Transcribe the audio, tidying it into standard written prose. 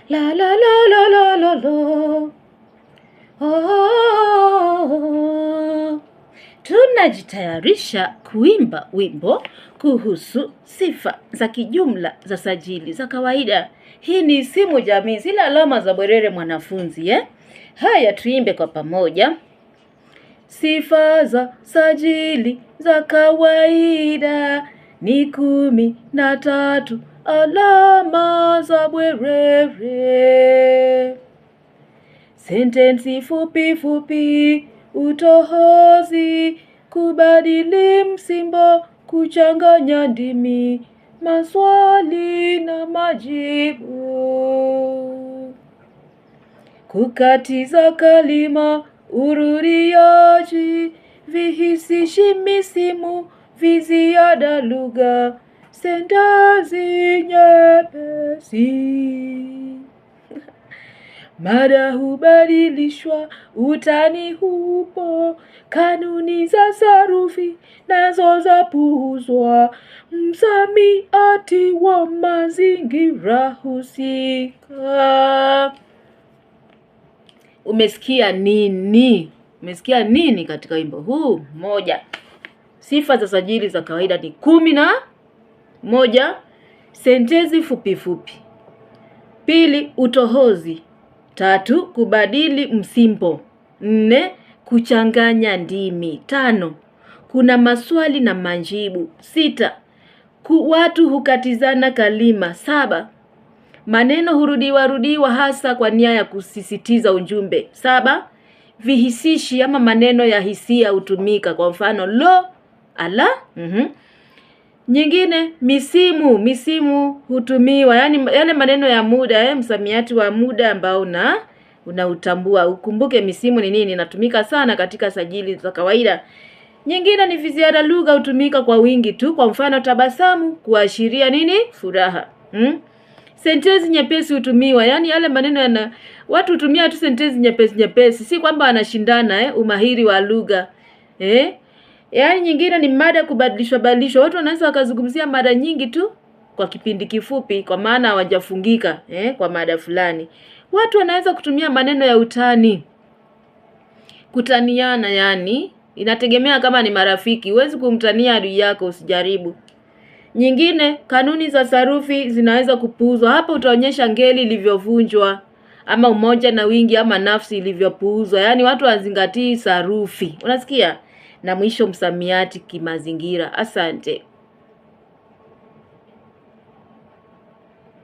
la la la la la la la. Oh, tunajitayarisha kuimba wimbo kuhusu sifa za kijumla za sajili za kawaida. Hii ni isimu jamii, zile alama za bwerere mwanafunzi. Haya, tuimbe kwa pamoja. Sifa za sajili za kawaida ni 13 alama za bwerere. Sentensi fupi fupi, utohozi, kubadili msimbo, kuchanganya ndimi, maswali na majibu. Kukatiza kalima, urudiaji, vihisishi misimu, viziada lugha, sentensi nyepesi. Mada hubadilishwa, utani hupo, kanuni za sarufi nazo zapuuzwa, msamiati wa mazingira husika. Umesikia nini? Umesikia nini katika wimbo huu? 1. Sifa za sajili za kawaida ni 11. Sentensi fupi fupi. 2. Utohozi. 3. Kubadili msimbo. 4. Kuchanganya ndimi. 5. Kuna maswali na majibu. 6. Watu hukatizana kalima. 7. Maneno hurudiwa hasa kwa nia ya kusisitiza ujumbe. 7. Vihisishi ama maneno ya hisia hutumika, kwa mfano lo, ala. Nyingine misimu hutumiwa, yani yale maneno ya muda, msamiati wa muda ambao unautambua. Ukumbuke misimu ni nini, inatumika sana katika sajili za kawaida. Nyingine ni viziada lugha, hutumika kwa wingi tu, kwa mfano tabasamu kuashiria nini? Furaha. Sentensi nyepesi hutumiwa, yani yale maneno watu hutumia tu sentensi nyepesi, si kwamba wanashindana umahiri wa lugha. Yani nyingine ni mada kubadilishwa. Watu wanaweza wakazungumzia mada nyingi tu kwa kipindi kifupi, kwa maana hawajafungika kwa mada fulani. Watu wanaweza kutumia maneno ya utani, kutaniana, yani inategemea kama ni marafiki. Huwezi kumtania adui yako, usijaribu. Nyingine, kanuni za sarufi zinaweza kupuuzwa. Hapa utaonyesha ngeli ilivyovunjwa, ama umoja na wingi, ama nafsi ilivyopuuzwa. Yani watu wazingatii sarufi. Unasikia? Na mwisho msamiati kimazingira. Asante.